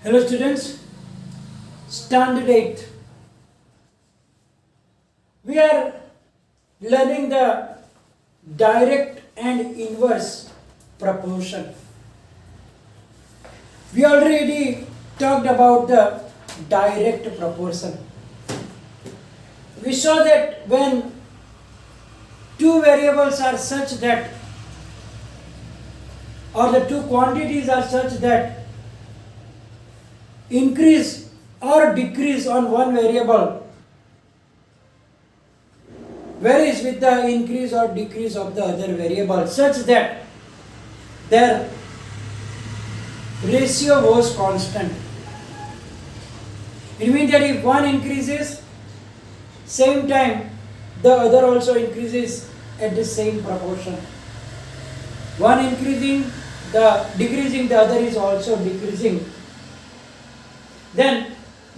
Hello students, Standard 8. We are learning the direct and inverse proportion. We already talked about the direct proportion. We saw that when two variables are such that, or the two quantities are such that increase or decrease on one variable varies with the increase or decrease of the other variable, such that their ratio was constant. It means that if one increases, same time the other also increases at the same proportion. One increasing, the decreasing, the other is also decreasing. Then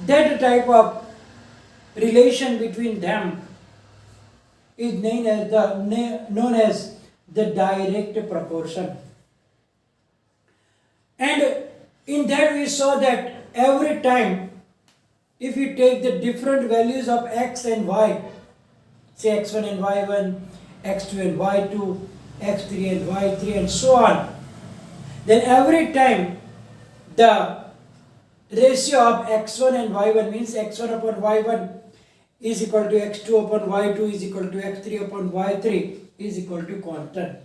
that type of relation between them is known as the direct proportion. And in that we saw that every time if you take the different values of x and y, say x1 and y1, x2 and y2, x3 and y3 and so on, then every time the ratio of x1 and y1 means x1 upon y1 is equal to x2 upon y2 is equal to x3 upon y3 is equal to constant.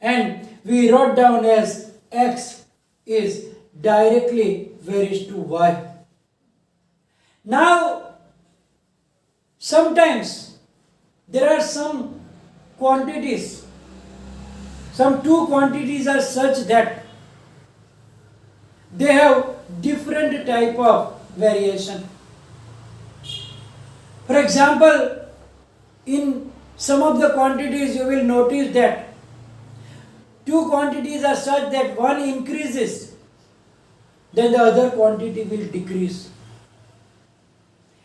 And we wrote down as x is directly varies to y. Now, sometimes there are some quantities, some two quantities are such that they have different type of variation. For example, in some of the quantities you will notice that two quantities are such that one increases, then the other quantity will decrease.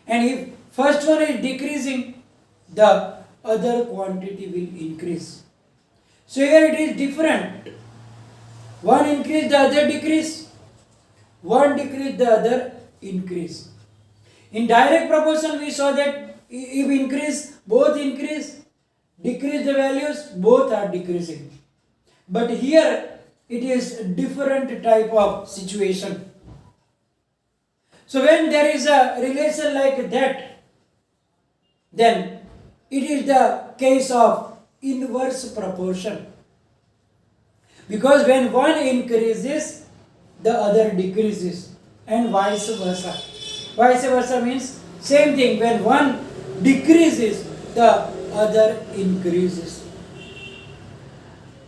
And if first one is decreasing, the other quantity will increase. So here it is different. One increase, the other decrease. One decrease, the other increase. In direct proportion we saw that if increase, both increase, decrease the values, both are decreasing. But here it is different type of situation. So when there is a relation like that, then it is the case of inverse proportion. Because when one increases, the other decreases, and vice versa. Vice versa means same thing, when one decreases, the other increases.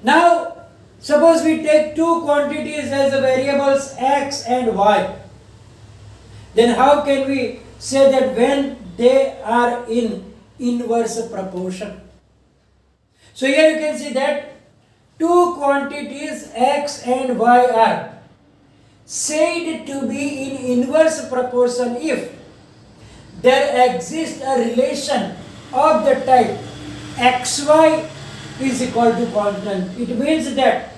Now, suppose we take two quantities as the variables x and y. Then how can we say that when they are in inverse proportion? So here you can see that two quantities x and y are said to be in inverse proportion if there exists a relation of the type xy is equal to constant. It means that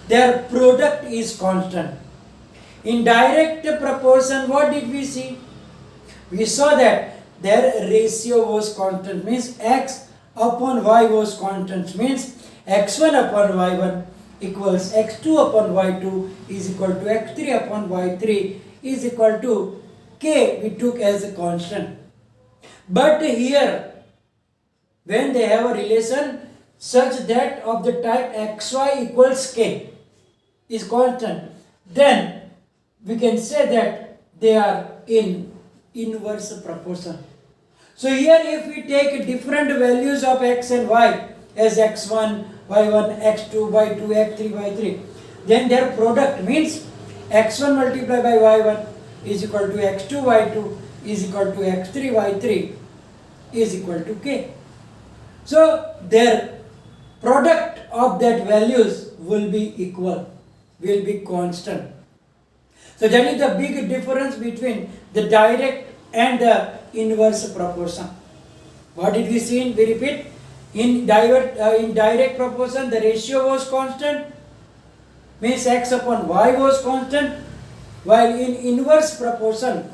their product is constant. In direct proportion, what did we see? We saw that their ratio was constant, means x upon y was constant, means x1 upon y1 equals x2 upon y2 is equal to x3 upon y3 is equal to k we took as a constant. But here, when they have a relation such that of the type xy equals k is constant, then we can say that they are in inverse proportion. So here if we take different values of x and y as x1, y1, x2, y2, x3, y3, then their product means x1 multiplied by y1 is equal to x2, y2 is equal to x3, y3 is equal to k. So their product of that values will be equal, will be constant. So that is the big difference between the direct and the inverse proportion. What did we see? We repeat. In direct proportion, the ratio was constant, means x upon y was constant. While in inverse proportion,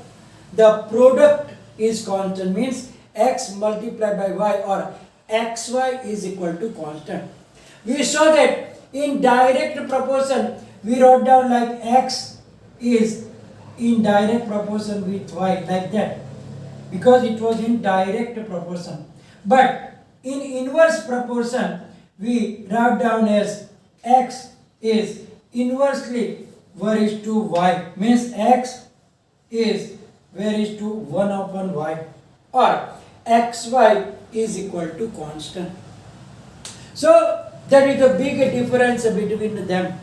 the product is constant, means x multiplied by y or xy is equal to constant. We saw that in direct proportion, we wrote down like x is in direct proportion with y, like that, because it was in direct proportion. But in inverse proportion, we wrote down as x is inversely varies to y, means x is varies to 1 upon y, or xy is equal to constant. So that is the big difference between them.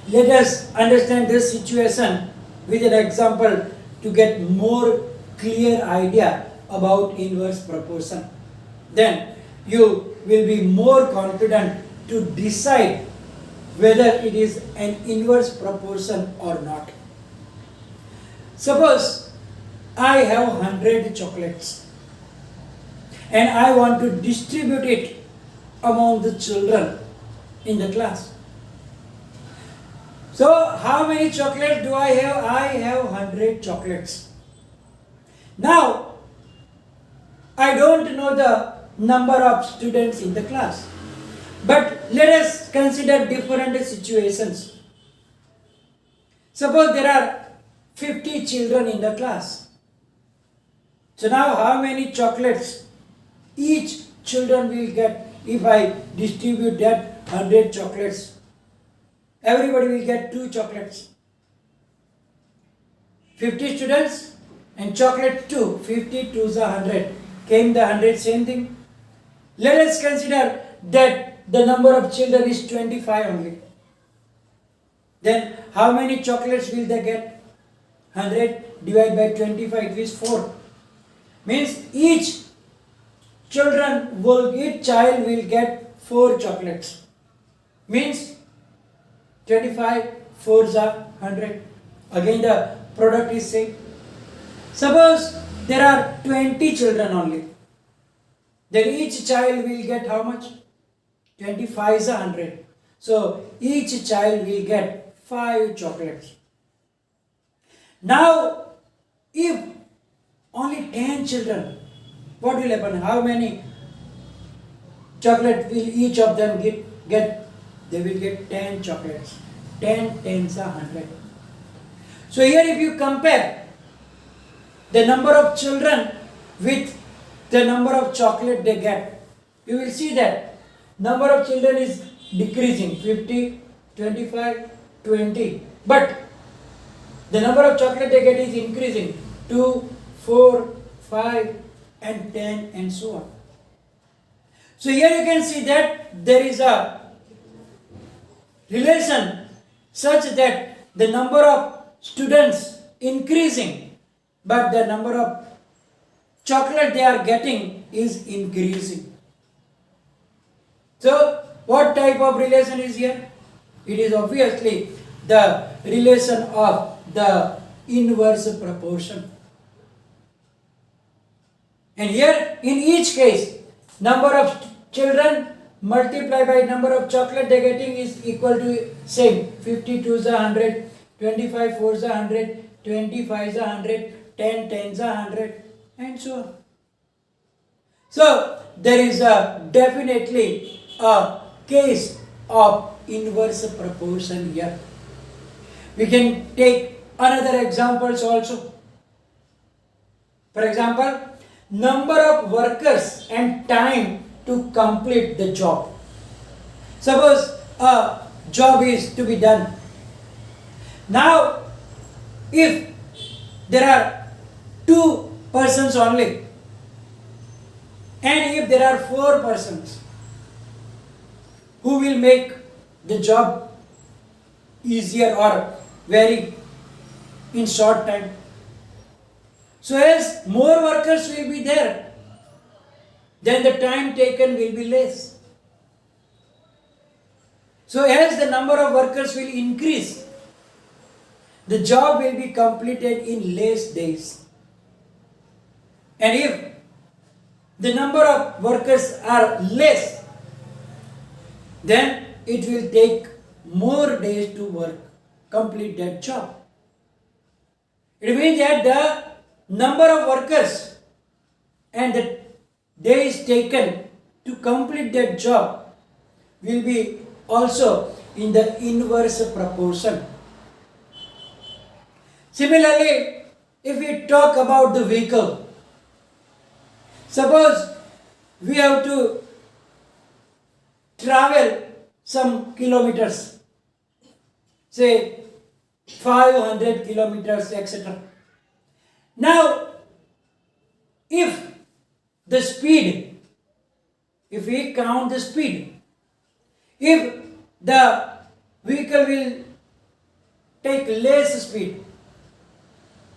Let us understand this situation with an example to get more clear idea about inverse proportion. Then you will be more confident to decide whether it is an inverse proportion or not. Suppose I have 100 chocolates and I want to distribute it among the children in the class. So how many chocolates do I have? I have 100 chocolates. Now, I don't know the number of students in the class. But let us consider different situations. Suppose there are 50 children in the class. So now how many chocolates each children will get if I distribute that 100 chocolates? Everybody will get 2 chocolates. 50 students and chocolate 2. 50 2 is 100. Came the 100, same thing. Let us consider that the number of children is 25 only. Then how many chocolates will they get? 100 divided by 25, it is 4. Means each child will get 4 chocolates. Means 25 4s are 100. Again the product is same. Suppose there are 20 children only. Then each child will get how much? 25 is 100. So each child will get 5 chocolates. Now, if only 10 children, what will happen? How many chocolate will each of them get? They will get 10 chocolates. 10 tens are 100. So here if you compare the number of children with the number of chocolate they get, you will see that number of children is decreasing, 50, 25, 20. But the number of chocolate they get is increasing, 2, 4, 5 and 10 and so on. So here you can see that there is a relation such that the number of students increasing, but the number of chocolate they are getting is increasing. So what type of relation is here? It is obviously the relation of the inverse proportion. And here in each case, number of children multiplied by number of chocolate they are getting is equal to same. 52 is 100, 25 4 is 100, 25 is 100, 10 10 is 100 and so on. So there is definitely a case of inverse proportion here. We can take another examples also. For example, number of workers and time to complete the job. Suppose a job is to be done. Now, if there are 2 persons only, and if there are 4 persons, who will make the job easier or very in short time? So as more workers will be there, then the time taken will be less. So as the number of workers will increase, the job will be completed in less days. And if the number of workers are less, then it will take more days to complete that job. It means that the number of workers and the days taken to complete that job will be also in the inverse proportion. Similarly, if we talk about the vehicle, suppose we have to travel some kilometers, say 500 kilometers, etc. Now, if the speed, if we count the speed, if the vehicle will take less speed,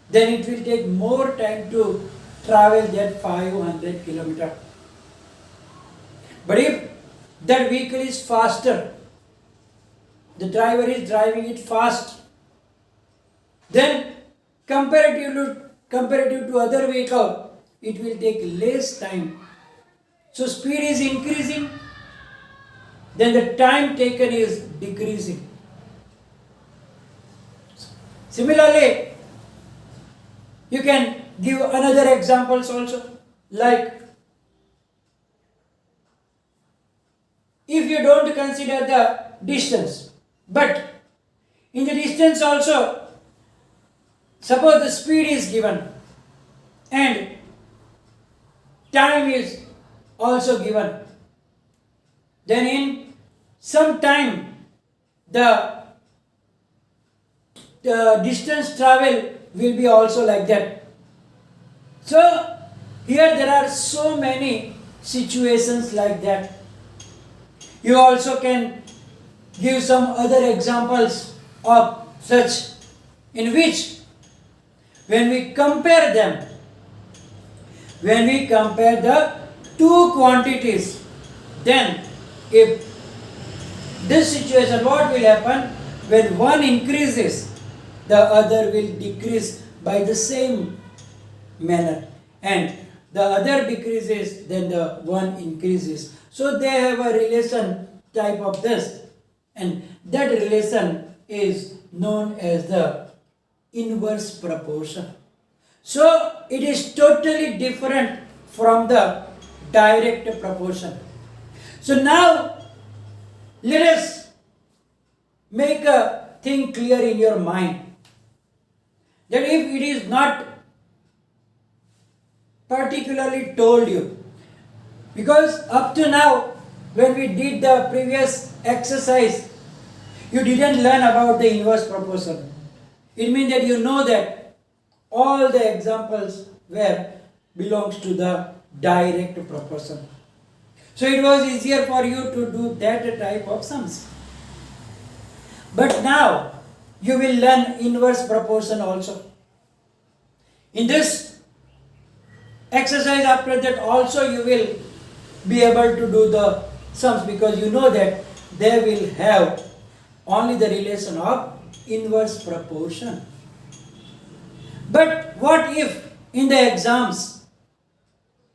then it will take more time to travel that 500 kilometer. But if that vehicle is faster, the driver is driving it fast, then comparative to other vehicle, it will take less time. So speed is increasing, then the time taken is decreasing. Similarly, you can give another examples also, like if you don't consider the distance, but in the distance also, suppose the speed is given and time is also given, then in some time the distance travel will be also like that. So here there are so many situations like that. You also can give some other examples of such, in which when we compare them, when we compare the two quantities, then if this situation, what will happen? When one increases, the other will decrease by the same manner, and the other decreases, then the one increases. So they have a relation type of this, and that relation is known as the inverse proportion. So it is totally different from the direct proportion. So now let us make a thing clear in your mind, that if it is not particularly told you, because up to now when we did the previous exercise, you didn't learn about the inverse proportion. It means that you know that all the examples were belongs to the direct proportion. So it was easier for you to do that type of sums. But now you will learn inverse proportion also. In this exercise, after that also you will be able to do the sums, because you know that they will have only the relation of inverse proportion. But what if in the exams,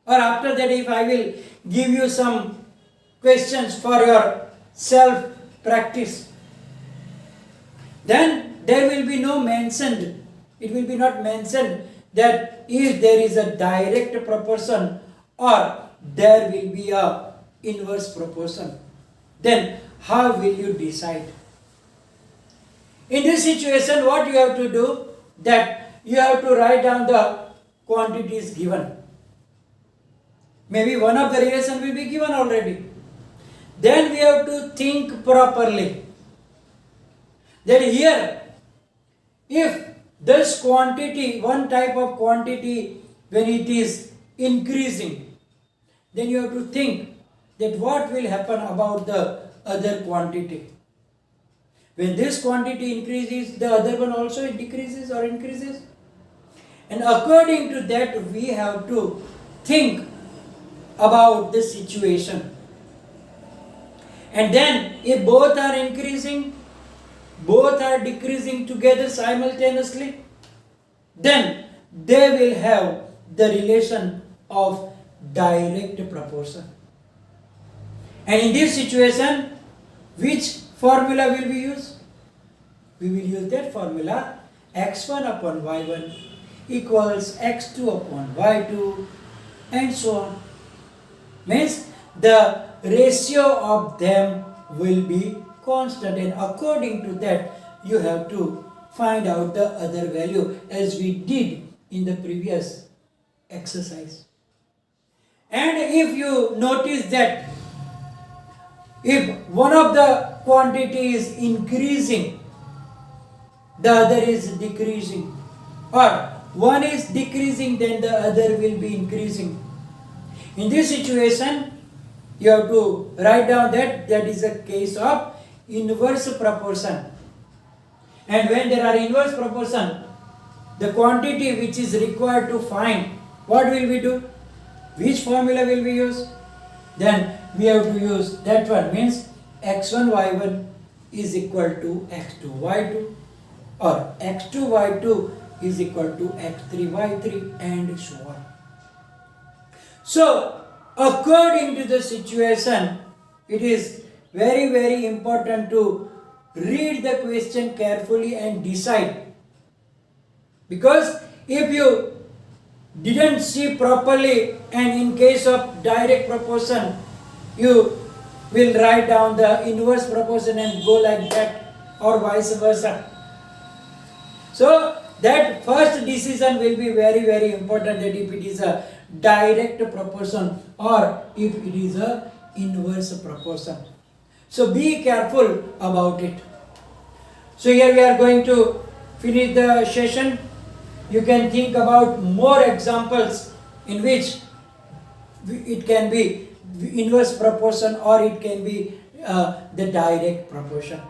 or after that if I will give you some questions for your self practice, then there will be no mentioned, it will be not mentioned that if there is a direct proportion or there will be a inverse proportion. Then how will you decide? In this situation, what you have to do, that you have to write down the quantities given. Maybe one of the relation will be given already. Then we have to think properly, that here, if this quantity, one type of quantity, when it is increasing, then you have to think that what will happen about the other quantity. When this quantity increases, the other one also decreases or increases. And according to that, we have to think about the situation. And then, if both are increasing, both are decreasing together simultaneously, then they will have the relation of direct proportion. And in this situation, which formula will we use? We will use that formula, x1 upon y1 equals x2 upon y2 and so on. Means the ratio of them will be constant, and according to that you have to find out the other value as we did in the previous exercise. And if you notice that if one of the quantity is increasing, the other is decreasing, or one is decreasing, then the other will be increasing. In this situation, you have to write down that is a case of inverse proportion. And when there are inverse proportion, the quantity which is required to find, what will we do? Which formula will we use? Then we have to use that one, means x1 y1 is equal to x2 y2, or x2 y2 is equal to x3 y3, and so on. So according to the situation, it is very important to read the question carefully and decide, because if you didn't see properly, and in case of direct proportion you will write down the inverse proportion and go like that, or vice versa. So that first decision will be very important, that if it is a direct proportion or if it is a inverse proportion. So be careful about it. So here we are going to finish the session. You can think about more examples in which it can be inverse proportion or it can be the direct proportion.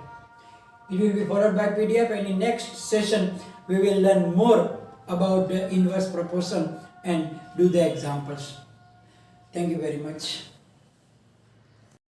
It will be followed by PDF, and in next session we will learn more about the inverse proportion and do the examples. Thank you very much.